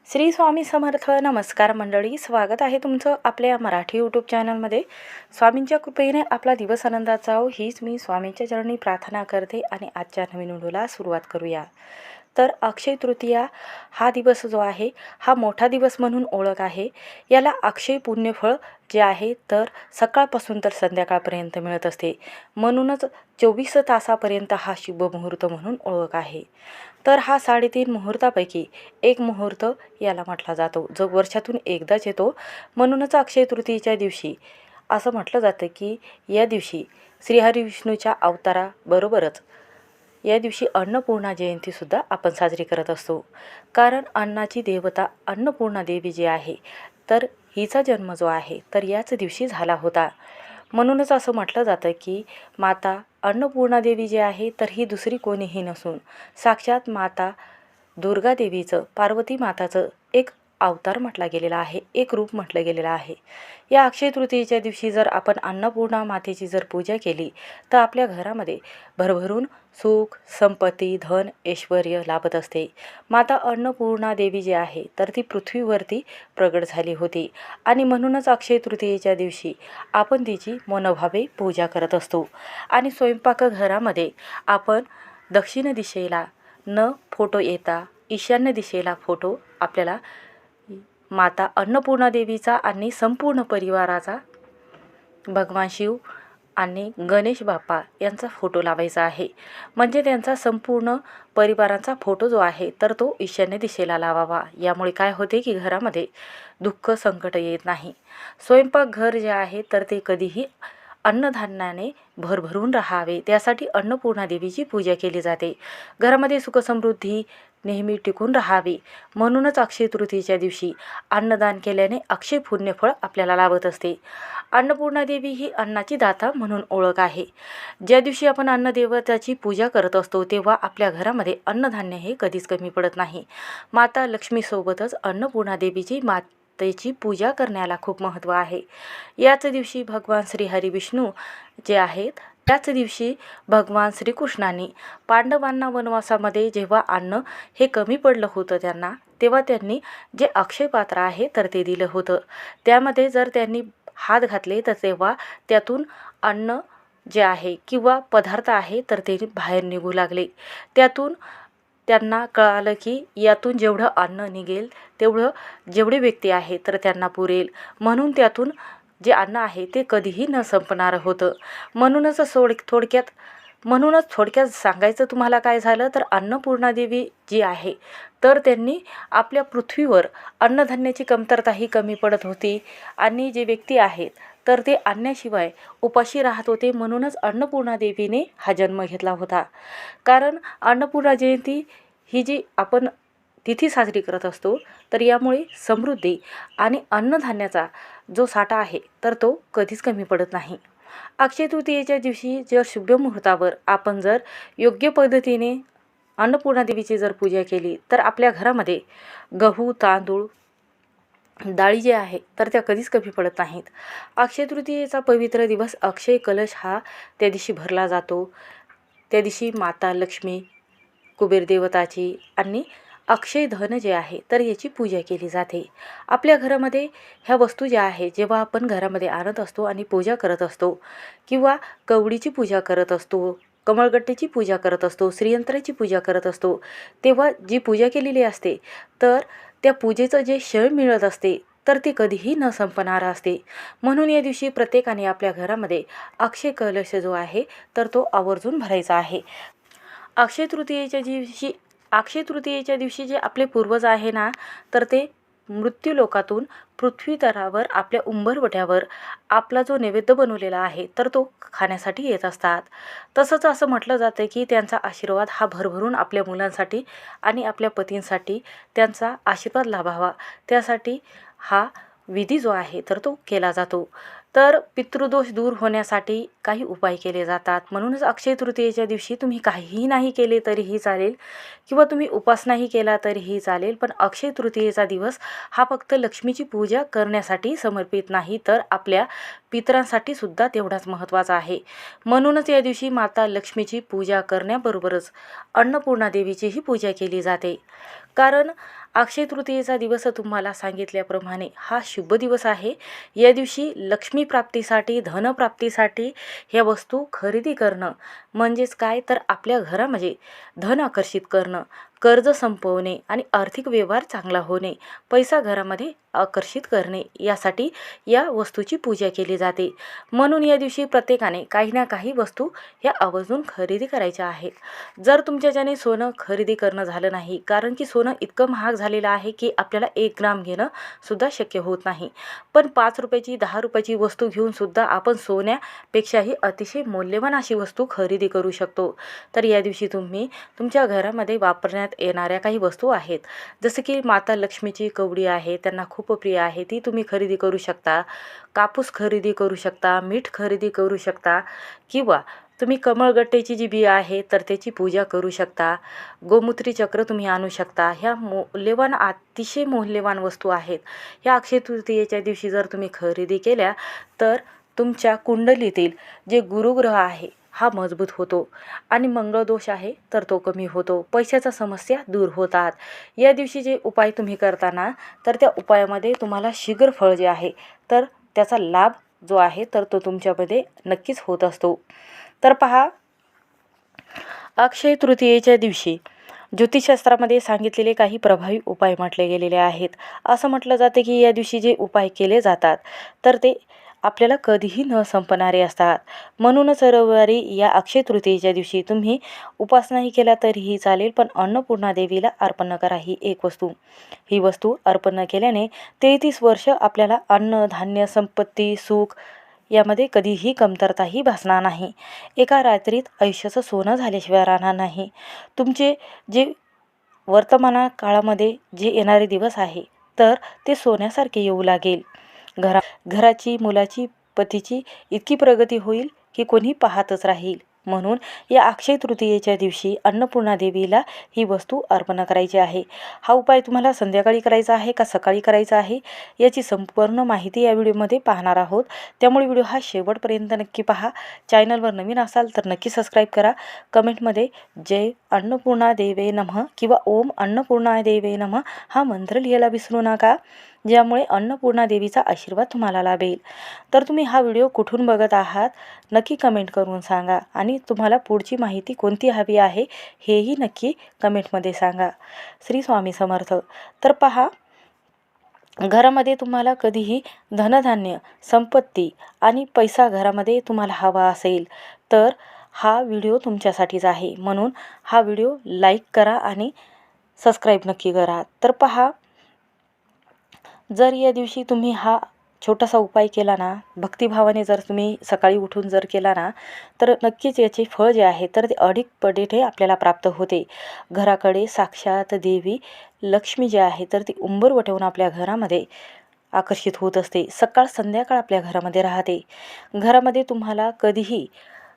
श्री स्वामी समर्थ. नमस्कार मंडळी, स्वागत आहे तुमचं आपल्या मराठी यूट्यूब चॅनलमध्ये. स्वामींच्या कृपेने आपला दिवस आनंदात जाओ हीच मी स्वामींच्या चरणी प्रार्थना करते आणि आजच्या नवीन व्हिडिओला सुरुवात करूया. तर अक्षय तृतीया हा दिवस जो आहे हा मोठा दिवस म्हणून ओळख आहे. याला अक्षय पुण्यफळ जे आहे तर सकाळपासून तर संध्याकाळपर्यंत मिळत असते, म्हणूनच 24 तासापर्यंत हा शुभ मुहूर्त म्हणून ओळख आहे. तर हा 3.5 मुहूर्तापैकी एक मुहूर्त याला म्हटला जातो, जो वर्षातून एकदाच येतो. म्हणूनच अक्षय तृतीयेच्या दिवशी असं म्हटलं जातं की या दिवशी श्रीहरी विष्णूच्या अवताराबरोबरच या दिवशी अन्नपूर्णा जयंतीसुद्धा आपण साजरी करत असतो. कारण अन्नाची देवता अन्नपूर्णा देवी जी आहे तर हिचा जन्म जो आहे तर याच दिवशी झाला होता. म्हणूनच असं म्हटलं जातं की माता अन्नपूर्णा देवी जी आहे तर ही दुसरी कोणीही नसून साक्षात माता दुर्गा देवीचं, पार्वती माताचं एक अवतार म्हटला गेलेला आहे, एक रूप म्हटलं गेलेलं आहे. या अक्षय तृतीयेच्या दिवशी जर आपण अन्नपूर्णा मातेची जर पूजा केली तर आपल्या घरामध्ये भरभरून सुख, संपत्ती, धन, ऐश्वर लाभत असते. माता अन्नपूर्णा देवी जी आहे तर ती पृथ्वीवरती प्रगट झाली होती आणि म्हणूनच अक्षय तृतीयेच्या दिवशी आपण तिची मनोभावे पूजा करत असतो. आणि स्वयंपाकघरामध्ये आपण दक्षिण दिशेला न फोटो येता ईशान्य दिशेला फोटो आपल्याला माता अन्नपूर्णा देवीचा आणि संपूर्ण परिवाराचा भगवान शिव आणि गणेश बाप्पा यांचा फोटो लावायचा आहे. म्हणजे त्यांचा संपूर्ण परिवाराचा फोटो जो आहे तर तो ईशान्य दिशेला लावावा. यामुळे काय होते की घरामध्ये दुःख, संकट येत नाही. स्वयंपाकघर जे आहे तर ते कधीही अन्नधान्याने भरभरून राहावे, त्यासाठी अन्नपूर्णा देवीची पूजा केली जाते. घरामध्ये सुखसमृद्धी नेहमी टिकून राहावी म्हणूनच अक्षय तृतीयेच्या दिवशी अन्नदान केल्याने अक्षय पुण्यफळ आपल्याला लाभत असते. अन्नपूर्णा देवी ही अन्नाची दाता म्हणून ओळख आहे. ज्या दिवशी आपण अन्नदेवताची पूजा करत असतो तेव्हा आपल्या घरामध्ये अन्नधान्य हे कधीच कमी पडत नाही. माता लक्ष्मीसोबतच अन्नपूर्णा देवीची मातेची पूजा करण्याला खूप महत्त्व आहे. याच दिवशी भगवान श्रीहरी विष्णू जे आहेत त्याच दिवशी भगवान श्रीकृष्णांनी पांडवांना वनवासामध्ये जेव्हा अन्न हे कमी पडलं होतं त्यांना, तेव्हा त्यांनी जे अक्षय पात्र आहे तर ते दिलं होतं. त्यामध्ये जर त्यांनी हात घातले तर तेव्हा त्यातून अन्न जे आहे किंवा पदार्थ आहे तर ते बाहेर निघू लागले. त्यातून त्यांना कळालं की यातून जेवढं अन्न निघेल तेवढं जेवढे व्यक्ती आहे तर त्यांना पुरेल, म्हणून त्यातून जे अन्न आहे ते कधीही न संपणारं होतं. म्हणूनच थोडक्यात सांगायचं तुम्हाला काय झालं तर अन्नपूर्णा देवी जी आहे तर त्यांनी आपल्या पृथ्वीवर अन्नधान्याची कमतरताही कमी पडत होती आणि जे व्यक्ती आहेत तर ते अन्नाशिवाय उपाशी राहत होते. म्हणूनच अन्नपूर्णा देवीने हा जन्म घेतला होता. कारण अन्नपूर्णा जयंती ही जी आपण तिथी साजरी करत असतो तर यामुळे समृद्धी आणि अन्नधान्याचा जो साठा आहे तर तो कधीच कमी पडत नाही. अक्षय तृतीयेच्या दिवशी जर शुभ मुहूर्तावर आपण जर योग्य पद्धतीने अन्नपूर्णा देवीची जर पूजा केली तर आपल्या घरामध्ये गहू, तांदूळ, डाळी जे आहे तर त्या कधीच कमी पडत नाहीत. अक्षय तृतीयेचा पवित्र दिवस अक्षय कलश हा त्या दिवशी भरला जातो. त्या दिवशी माता लक्ष्मी, कुबेर देवताची आणि अक्षय धन जे आहे तर याची पूजा केली जाते. आपल्या घरामध्ये ह्या वस्तू ज्या आहे जेव्हा आपण घरामध्ये आणत असतो आणि पूजा करत असतो किंवा कवडीची पूजा करत असतो, कमळगट्टीची पूजा करत असतो, श्रीयंत्राची पूजा करत असतो, तेव्हा जी पूजा केलेली असते तर त्या पूजेचं जे शय मिळत असते तर ते कधीही न संपणारं असते. म्हणून या दिवशी प्रत्येकाने आपल्या घरामध्ये अक्षय कलश जो आहे तर तो आवर्जून भरायचा आहे. अक्षय तृतीयेच्या दिवशी जे आपले पूर्वज आहे ना तर ते मृत्यू लोकातून पृथ्वी तलावर आपल्या उंबरवट्यावर आपला जो नैवेद्य बनवलेला आहे तर तो खाण्यासाठी येत असतात. तसंच असं म्हटलं जातं की त्यांचा आशीर्वाद हा भरभरून आपल्या मुलांसाठी आणि आपल्या पतींसाठी त्यांचा आशीर्वाद लाभावा, त्यासाठी हा विधी जो आहे तर तो केला जातो. तर पितृदोष दूर होण्यासाठी काही उपाय केले जातात. म्हणूनच अक्षय तृतीयेच्या दिवशी तुम्ही काहीही नाही केले तरीही चालेल किंवा तुम्ही उपास नाही केला तरीही चालेल, पण अक्षय तृतीयेचा दिवस हा फक्त लक्ष्मीची पूजा करण्यासाठी समर्पित नाही तर आपल्या पितरांसाठी सुद्धा तेवढाच महत्त्वाचा आहे. म्हणूनच या दिवशी माता लक्ष्मीची पूजा करण्याबरोबरच अन्नपूर्णा देवीचीही पूजा केली जाते. कारण अक्षय तृतीयेचा दिवस तुम्हाला सांगितल्याप्रमाणे हा शुभ दिवस आहे. या दिवशी लक्ष्मी प्राप्तीसाठी, धनप्राप्तीसाठी ह्या वस्तू खरेदी करणं म्हणजेच काय तर आपल्या घरामध्ये धन आकर्षित करणं, कर्ज संपवणे आणि आर्थिक व्यवहार चांगला होणे, पैसा घरामध्ये आकर्षित करणे यासाठी या वस्तूची पूजा केली जाते. म्हणून या दिवशी प्रत्येकाने काही ना काही वस्तू ह्या आवर्जून खरेदी करायच्या आहेत. जर तुमच्याच्याने सोनं खरेदी करणं झालं नाही, कारण की सोनं इतकं महाग झालेलं आहे की आपल्याला 1 ग्राम घेणं सुद्धा शक्य होत नाही, पण 5 रुपयाची 10 रुपयाची वस्तू घेऊन सुद्धा आपण सोन्यापेक्षाही अतिशय मौल्यवान अशी वस्तू खरेदी करू शकतो. तर या दिवशी तुम्ही तुमच्या घरामध्ये वापरण्यात येणाऱ्या काही वस्तू आहेत, जसं की माता लक्ष्मीची कवडी आहे, त्यांना खूप प्रिय आहे, ती तुम्ही खरेदी करू शकता. कापूस खरेदी करू शकता, मीठ खरेदी करू शकता, किंवा तुम्ही कमळगट्टेची जी बिया आहे तर त्याची पूजा करू शकता. गोमूत्री चक्र तुम्ही आणू शकता. ह्या मौल्यवान, अतिशय मौल्यवान वस्तू आहेत. ह्या अक्षय तृतीयेच्या दिवशी जर तुम्ही खरेदी केल्या तर तुमच्या कुंडलीतील जे गुरुग्रह आहे हा मजबूत होतो आणि मंगळदोष आहे तर तो कमी होतो. पैशाच्या समस्या दूर होतात. या दिवशी जे उपाय तुम्ही करताना तर त्या उपायामध्ये तुम्हाला शीघ्र फळ जे आहे तर त्याचा लाभ जो आहे तर तो तुमच्यामध्ये नक्कीच होत असतो. तर पहा, अक्षय तृतीयेच्या दिवशी ज्योतिषशास्त्रामध्ये सांगितलेले काही प्रभावी उपाय म्हटले गेलेले आहेत. असं म्हटलं जाते की या दिवशी जे उपाय केले जातात तर ते आपल्याला कधीही न संपणारे असतात. म्हणूनच रविवारी या अक्षय तृतीयेच्या दिवशी तुम्ही उपासनाही केला तरीही चालेल, पण अन्नपूर्णा देवीला अर्पण करा ही एक वस्तू. ही वस्तू अर्पण केल्याने 33 वर्ष आपल्याला अन्न, धान्य, संपत्ती, सुख यामध्ये कधीही कमतरताही भासणार नाही. एका रात्रीत आयुष्याचं सोनं झाल्याशिवाय राहणार नाही. तुमचे जे वर्तमान काळामध्ये जे येणारे दिवस आहे तर ते सोन्यासारखे येऊ लागेल. घराची, मुलाची, पतीची इतकी प्रगती होईल की कोणी पाहतच राहील. म्हणून या अक्षय तृतीयेच्या दिवशी अन्नपूर्णा देवीला ही वस्तू अर्पण करायची आहे. हा उपाय तुम्हाला संध्याकाळी करायचा आहे का सकाळी करायचा आहे याची संपूर्ण माहिती या व्हिडिओमध्ये पाहणार आहोत. त्यामुळे व्हिडिओ हा शेवटपर्यंत नक्की पहा. चॅनलवर नवीन असाल तर नक्की सबस्क्राईब करा. कमेंटमध्ये जय अन्नपूर्णा देवे नमः किंवा ओम अन्नपूर्णा देवे नमः हा मंत्र लिहायला विसरू नका, ज्यामुळे अन्नपूर्णा देवीचा आशीर्वाद तुम्हाला लाभेल. तर तुम्ही हा व्हिडिओ कुठून बघत आहात नक्की कमेंट करून सांगा आणि तुम्हाला पुढची माहिती कोणती हवी आहे हेही नक्की कमेंटमध्ये सांगा. श्री स्वामी समर्थ. तर पहा, घरामध्ये तुम्हाला कधीही धनधान्य, संपत्ती आणि पैसा घरामध्ये तुम्हाला हवा असेल तर हा व्हिडिओ तुमच्यासाठीच आहे. म्हणून हा व्हिडिओ लाईक करा आणि सबस्क्राईब नक्की करा. तर पहा, जर या दिवशी तुम्ही हा छोटासा उपाय केला ना, भक्तिभावाने जर तुम्ही सकाळी उठून जर केला ना तर नक्कीच याचे फळ जे आहे तर ते अधिक पटीने आपल्याला प्राप्त होते. घराकडे साक्षात देवी लक्ष्मी जी आहे तर ती उंबर वटवून आपल्या घरामध्ये आकर्षित होत असते. सकाळ संध्याकाळ आपल्या घरामध्ये राहते. घरामध्ये तुम्हाला कधीही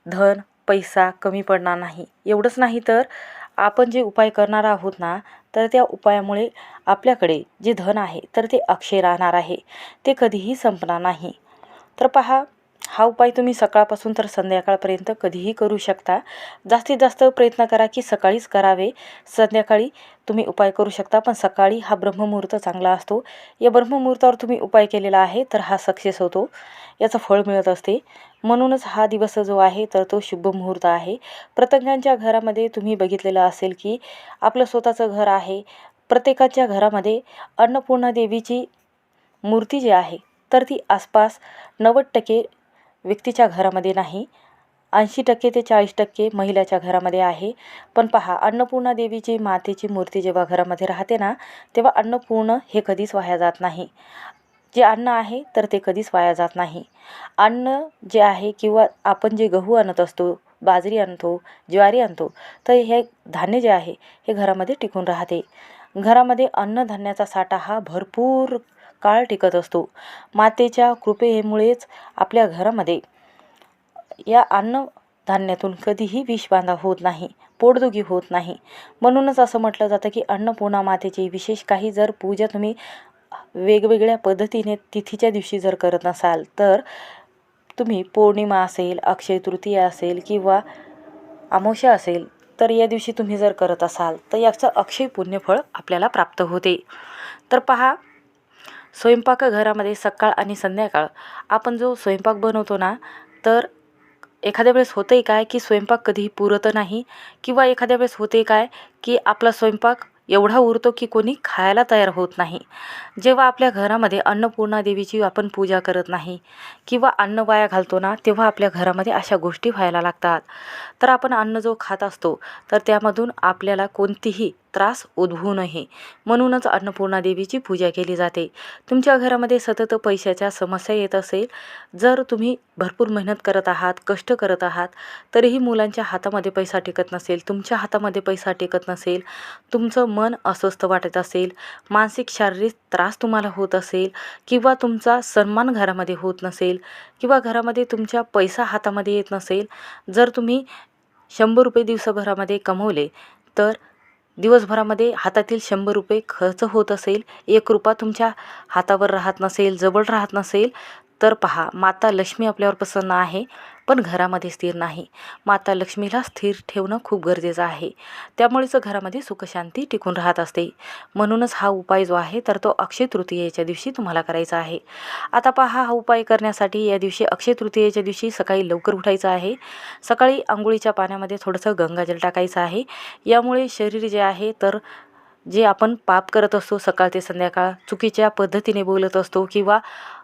धन, पैसा कमी पडणार नाही. एवढंच नाही तर आपण जे उपाय करणार आहोत ना तर त्या उपायामुळे आपल्याकडे जे धन आहे तर ते अक्षय राहणार आहे, ते कधीही संपणार नाही. तर पहा, हा उपाय तुम्ही सकाळपासून तर संध्याकाळपर्यंत कधीही करू शकता. जास्तीत जास्त प्रयत्न करा की सकाळीच करावे. संध्याकाळी तुम्ही उपाय करू शकता, पण सकाळी हा ब्रह्ममुहूर्त चांगला असतो. या ब्रह्ममुहूर्तावर तुम्ही उपाय केलेला आहे तर हा सक्सेस होतो, याचं फळ मिळत असते. म्हणूनच हा दिवस जो आहे तर तो शुभ मुहूर्त आहे. प्रत्येकाच्या घरामध्ये तुम्ही बघितलेलं असेल की आपलं स्वतःचं घर आहे. प्रत्येकाच्या घरामध्ये अन्नपूर्णा देवीची मूर्ती जी आहे तर ती आसपास 90% व्यक्तीच्या घरामध्ये नाही, 80% ते 40% महिलाच्या घरामध्ये आहे. पण पहा, अन्नपूर्णा देवीची मातेची मूर्ती जेव्हा घरामध्ये राहते ना तेव्हा अन्नपूर्ण हे कधीच वाया जात नाही. जे अन्न आहे तर ते कधीच वाया जात नाही. अन्न जे आहे किंवा आपण जे गहू आणत असतो, बाजरी आणतो, ज्वारी आणतो, तर हे धान्य जे आहे हे घरामध्ये टिकून राहते. घरामध्ये अन्नधान्याचा साठा हा भरपूर काळ टिकत असतो. मातेच्या कृपेमुळेच आपल्या घरामध्ये या अन्नधान्यातून कधीही विषबाधा होत नाही, पोटदुखी होत नाही. म्हणूनच असं म्हटलं जातं की अन्नपूर्णा मातेची विशेष काही जर पूजा तुम्ही वेगवेगळ्या पद्धतीने तिथीच्या दिवशी जर करत नसाल तर तुम्ही पौर्णिमा असेल, अक्षय तृतीया असेल किंवा अमावस्या असेल तर या दिवशी तुम्ही जर करत असाल तर याचं अक्षय पुण्यफळ आपल्याला प्राप्त होते. तर पहा, स्वयंपाकघरामध्ये सकाळ आणि संध्याकाळ आपण जो स्वयंपाक बनवतो ना, तर एखाद्या वेळेस होतंय काय की स्वयंपाक कधीही पुरत नाही, किंवा एखाद्या वेळेस होते काय की आपला स्वयंपाक एवढा उरतो की कोणी खायला तयार होत नाही. जेव्हा आपल्या घरामध्ये अन्नपूर्णा देवीची आपण पूजा करत नाही किंवा अन्न वाया घालतो ना, तेव्हा आपल्या घरामध्ये अशा गोष्टी व्हायला लागतात. तर आपण अन्न जो खात असतो तर त्यामधून आपल्याला कोणतीही त्रास उद्भवू नये म्हणूनच अन्नपूर्णा देवीची पूजा केली जाते. तुमच्या घरामध्ये सतत पैशाच्या समस्या येत असेल, जर तुम्ही भरपूर मेहनत करत आहात, कष्ट करत आहात, तरीही मुलांच्या हातामध्ये पैसा टिकत नसेल, तुमच्या हातामध्ये पैसा टिकत नसेल, तुमचं मन अस्वस्थ वाटत असेल, मानसिक शारीरिक त्रास तुम्हाला होत असेल, किंवा तुमचा सन्मान घरामध्ये होत नसेल, किंवा घरामध्ये तुमच्या पैसा हातामध्ये येत नसेल, जर तुम्ही 100 रुपये दिवसभरामध्ये कमवले तर दिवसभरामध्ये हातातील 100 रुपये खर्च होत असेल, 1 रुपया तुमच्या हातावर राहत नसेल, जवळ राहत नसेल, तर पहा, माता लक्ष्मी आपल्यावर प्रसन्न आहे पण घरामध्ये स्थिर नाही. माता लक्ष्मीला स्थिर ठेवणं खूप गरजेचं आहे. त्यामुळेच घरामध्ये सुखशांती टिकून राहत असते. म्हणूनच हा उपाय जो आहे तर तो अक्षय तृतीयेच्या दिवशी तुम्हाला करायचा आहे. आता पहा, हा उपाय करण्यासाठी या दिवशी अक्षय तृतीयेच्या दिवशी सकाळी लवकर उठायचं आहे. सकाळी अंघोळीच्या पाण्यामध्ये थोडंसं गंगाजल टाकायचं आहे. यामुळे शरीर जे आहे तर जे आपण पाप करत असतो सकाळ ते संध्याकाळ, चुकीच्या पद्धतीने बोलत असतो किंवा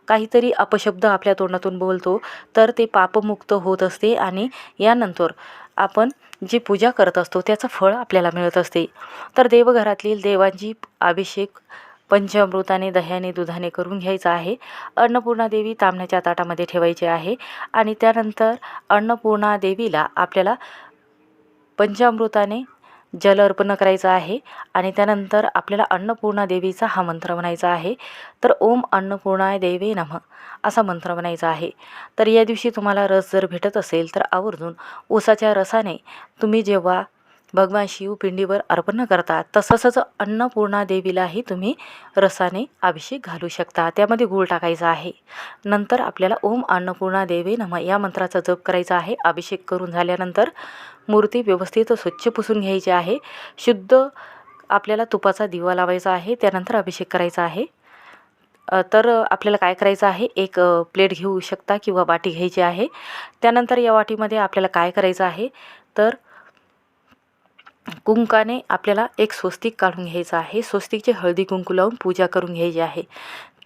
काहीतरी अपशब्द आपल्या तोंडातून बोलतो, तर ते पापमुक्त होत असते आणि यानंतर आपण जी पूजा करत असतो त्याचं फळ आपल्याला मिळत असते. तर देवघरातील देवांची अभिषेक पंचामृताने, दह्याने, दुधाने करून घ्यायचा आहे. अन्नपूर्णा देवी तांब्याच्या ताटामध्ये ठेवायची आहे आणि त्यानंतर अन्नपूर्णा देवीला आपल्याला पंचामृताने जल अर्पण करायचं आहे आणि त्यानंतर आपल्याला अन्नपूर्णा देवीचा हा मंत्र म्हणायचा आहे. तर ओम अन्नपूर्णाय देवे नमः असा मंत्र म्हणायचा आहे. तर या दिवशी तुम्हाला रस जर भेटत असेल तर आवर्जून ऊसाच्या रसाने तुम्ही जेव्हा भगवान शिव पिंडीवर अर्पण करता, तसंच अन्नपूर्णा देवीलाही तुम्ही रसाने अभिषेक घालू शकता. त्यामध्ये गूळ टाकायचा आहे. नंतर आपल्याला ओम अन्नपूर्णा देवे नमः या मंत्राचा जप करायचा आहे. अभिषेक करून झाल्यानंतर मूर्ती व्यवस्थित स्वच्छ पुसून घ्यायची आहे. शुद्ध आपल्याला तुपाचा दिवा लावायचा आहे. त्यानंतर अभिषेक करायचा आहे. तर आपल्याला काय करायचं आहे, एक प्लेट घेऊ शकता किंवा वाटी घ्यायची आहे. त्यानंतर या वाटीमध्ये आपल्याला काय करायचं आहे तर कुंकाने आपल्याला एक स्वस्तिक काढून घ्यायचं आहे. स्वस्तिकचे हळदी कुंकू लावून पूजा करून घ्यायची आहे.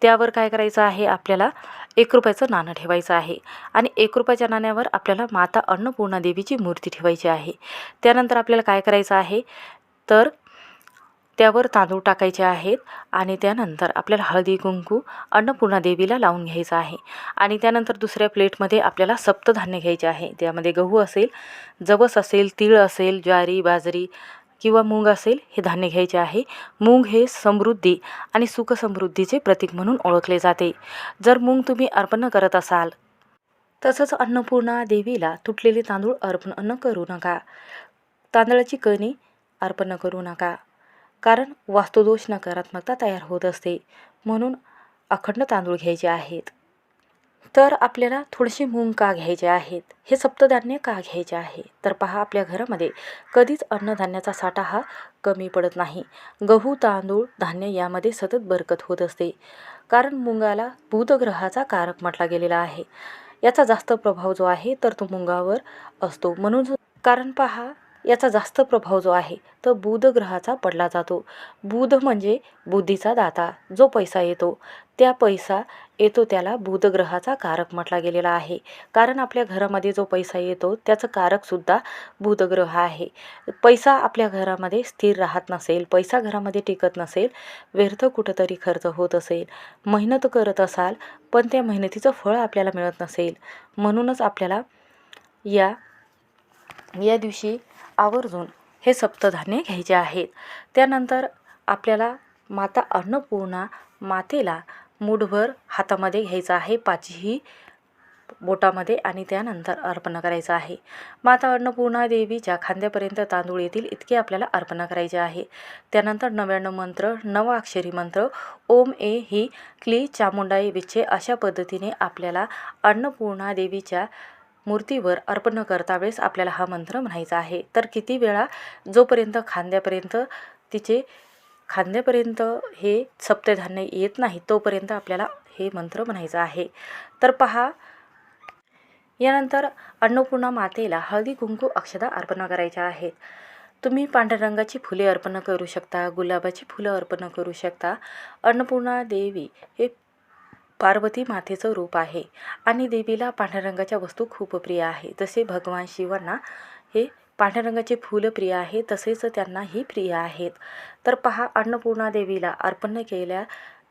त्यावर काय करायचं आहे, आपल्याला 1 रुपयाचं नाणं ठेवायचं आहे आणि 1 रुपयाच्या नाण्यावर आपल्याला माता अन्नपूर्णा देवीची मूर्ती ठेवायची आहे. त्यानंतर आपल्याला काय करायचं आहे तर त्यावर तांदूळ टाकायचे आहेत आणि त्यानंतर आपल्याला हळदी कुंकू अन्नपूर्णा देवीला लावून घ्यायचं आहे आणि त्यानंतर दुसऱ्या प्लेटमध्ये आपल्याला सप्तधान्य घ्यायचे आहे. त्यामध्ये गहू असेल, जवस असेल, तीळ असेल, ज्वारी, बाजरी किंवा मूग असेल, हे धान्य घ्यायचे आहे. मूग हे समृद्धी आणि सुखसमृद्धीचे प्रतीक म्हणून ओळखले जाते. जर मूग तुम्ही अर्पण करत असाल, तसंच अन्नपूर्णा देवीला तुटलेले तांदूळ अर्पण करू नका. तांदळाची कणी अर्पण करू नका, कारण वास्तुदोष नकारात्मकता तयार होत असते. म्हणून अखंड तांदूळ घ्यायचे आहेत. तर आपल्याला थोडेसे मूग का घ्यायचे आहेत, हे सप्तधान्य का घ्यायचे आहे, तर पहा, आपल्या घरामध्ये कधीच अन्नधान्याचा साठा हा कमी पडत नाही. गहू, तांदूळ, धान्य यामध्ये सतत बरकत होत असते. कारण मुंगाला बुध ग्रहाचा कारक म्हटला गेलेला आहे. याचा जास्त प्रभाव जो आहे तर तो मुंगावर असतो. म्हणून कारण पहा, याचा जास्त प्रभाव जो आहे तो बुध ग्रहाचा पडला जातो. बुध म्हणजे बुद्धीचा दाता. जो पैसा येतो, त्या पैसा येतो त्याला बुध ग्रहाचा कारक म्हटला गेलेला आहे. कारण आपल्या घरामध्ये जो पैसा येतो त्याचं कारकसुद्धा बुध ग्रह आहे. पैसा आपल्या घरामध्ये स्थिर राहत नसेल, पैसा घरामध्ये टिकत नसेल, व्यर्थ कुठंतरी खर्च होत असेल, मेहनत करत असाल पण त्या मेहनतीचं फळ आपल्याला मिळत नसेल, म्हणूनच आपल्याला या दिवशी आवर्जून हे सप्तधान्य घ्यायचे आहेत. त्यानंतर आपल्याला माता अन्नपूर्णा मातेला मूठभर हातामध्ये घ्यायचं आहे, 5ही बोटामध्ये, आणि त्यानंतर अर्पण करायचं आहे. माता अन्नपूर्णा देवीच्या खांद्यापर्यंत तांदूळ येतील इतके आपल्याला अर्पण करायचे आहे. त्यानंतर 99 मंत्र, 9 अक्षरी मंत्र, ओम ए ही क्ली चामुंडाई विच्छे अशा पद्धतीने आपल्याला अन्नपूर्णा देवीच्या मूर्तीवर अर्पण करता वेळेस आपल्याला हा मंत्र म्हणायचा आहे. तर किती वेळा, जोपर्यंत खांद्यापर्यंत हे सप्तधान्य येत नाही तोपर्यंत आपल्याला हे मंत्र म्हणायचं आहे. तर पहा, यानंतर अन्नपूर्णा मातेला हळदी कुंकू अक्षता अर्पण करायच्या आहेत. तुम्ही पांढऱ्या रंगाची फुले अर्पण करू शकता, गुलाबाची फुलं अर्पण करू शकता. अन्नपूर्णा देवी हे पार्वती मातेचं रूप आहे आणि देवीला पांढऱ्या रंगाच्या वस्तू खूप प्रिय आहे. जसे भगवान शिवांना हे पांढऱ्या रंगाचे फूल प्रिय आहे, तसेच त्यांनाही प्रिय आहेत. तर पहा, अन्नपूर्णा देवीला अर्पण केलेल्या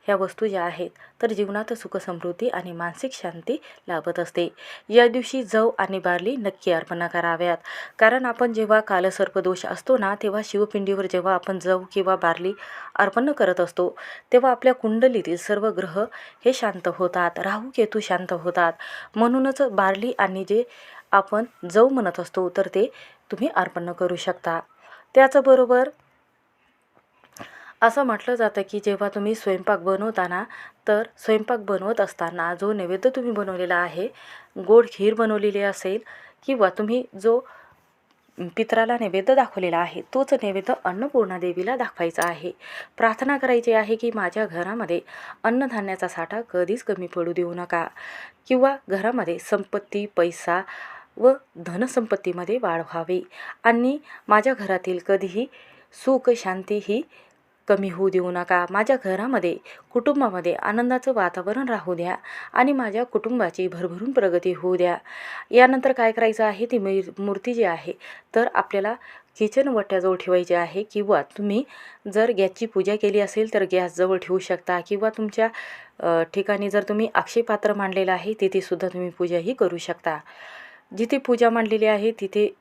ह्या वस्तू ज्या आहेत तर जीवनात सुख समृद्धी आणि मानसिक शांती लाभत असते. या दिवशी जव आणि बार्ली नक्की अर्पण कराव्यात, कारण आपण जेव्हा कालसर्पदोष असतो ना, तेव्हा शिवपिंडीवर जेव्हा आपण जव किंवा बार्ली अर्पण करत असतो तेव्हा आपल्या कुंडलीतील सर्व ग्रह हे शांत होतात, राहू केतू शांत होतात. म्हणूनच बार्ली आणि जे आपण जव म्हणत असतो तर ते तुम्ही अर्पण करू शकता. त्याचबरोबर असं म्हटलं जातं की जेव्हा तुम्ही स्वयंपाक बनवताना, तर स्वयंपाक बनवत असताना जो नैवेद्य तुम्ही बनवलेला आहे, गोड खीर बनवलेली असेल किंवा तुम्ही जो पितराला नैवेद्य दाखवलेला आहे तोच नैवेद्य अन्नपूर्णा देवीला दाखवायचा आहे. प्रार्थना करायची आहे की माझ्या घरामध्ये अन्नधान्याचा साठा कधीच कमी पडू देऊ नका किंवा घरामध्ये संपत्ती, पैसा व धनसंपत्तीमध्ये वाढ व्हावी आणि माझ्या घरातील कधीही सुख शांती ही कमी होऊ देऊ नका. माझ्या घरामध्ये, कुटुंबामध्ये आनंदाचं वातावरण राहू द्या आणि माझ्या कुटुंबाची भरभरून प्रगती होऊ द्या. यानंतर काय करायचं आहे, ती मूर्ती जी आहे तर आपल्याला किचन वट्याजवळ ठेवायची आहे किंवा तुम्ही जर गॅसची पूजा केली असेल तर गॅसजवळ ठेवू शकता किंवा तुमच्या ठिकाणी जर तुम्ही अक्षयपात्र मांडलेलं आहे तिथेसुद्धा तुम्ही पूजाही करू शकता. जिथे पूजा मांडलेली आहे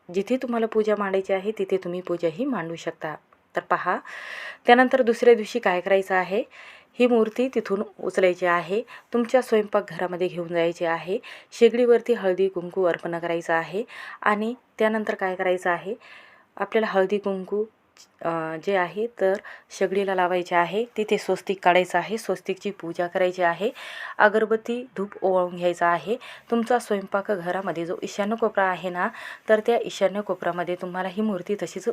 जिथे तुम्हाला पूजा मांडायची आहे तिथे तुम्ही पूजाही मांडू शकता. तर पहा, त्यानंतर दुसऱ्या दिवशी काय करायचं आहे, ही मूर्ती तिथून उचलायची आहे, तुमच्या स्वयंपाकघरामध्ये घेऊन जायची आहे. शेगडीवरती हळदी कुंकू अर्पण करायचं आहे आणि त्यानंतर काय करायचं आहे, आपल्याला हळदी कुंकू जे आहे तर शेगडीला लावायचे आहे. तिथे स्वस्तिक काढायचं आहे, स्वस्तिकची पूजा करायची आहे, अगरबत्ती धूप ओवाळून घ्यायचा आहे. तुमचा स्वयंपाकघरामध्ये जो ईशान्य कोपरा आहे ना, तर त्या ईशान्य कोपऱ्यामध्ये तुम्हाला ही मूर्ती तशीच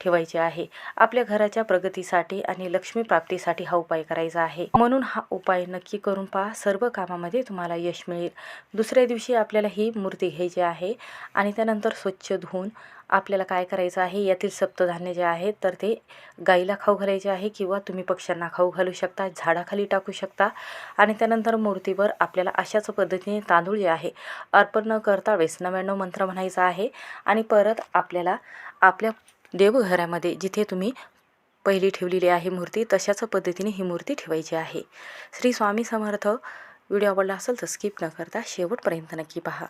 ठेवायची आहे. आपल्या घराच्या प्रगतीसाठी आणि लक्ष्मी प्राप्तीसाठी हा उपाय करायचा आहे. म्हणून हा उपाय नक्की करून पहा, सर्व कामामध्ये तुम्हाला यश मिळेल. दुसऱ्या दिवशी आपल्याला ही मूर्ती घ्यायची आहे आणि त्यानंतर स्वच्छ धुवून आपल्याला काय करायचं आहे, यातील सप्तधान्य जे आहेत तर ते गाईला खाऊ घालायचे आहे किंवा तुम्ही पक्ष्यांना खाऊ घालू शकता, झाडाखाली टाकू शकता. आणि त्यानंतर मूर्तीवर आपल्याला अशाच पद्धतीने तांदूळ जे आहे अर्पण न करता वेळेस 99 मंत्र म्हणायचा आहे आणि परत आपल्याला आपल्या देवघरामध्ये जिथे तुम्ही पहिली ठेवलेली आहे मूर्ती तशाच पद्धतीने ही मूर्ती ठेवायची आहे. श्री स्वामी समर्थ. व्हिडिओ आवडला असेल तर स्किप न करता शेवटपर्यंत नक्की पहा.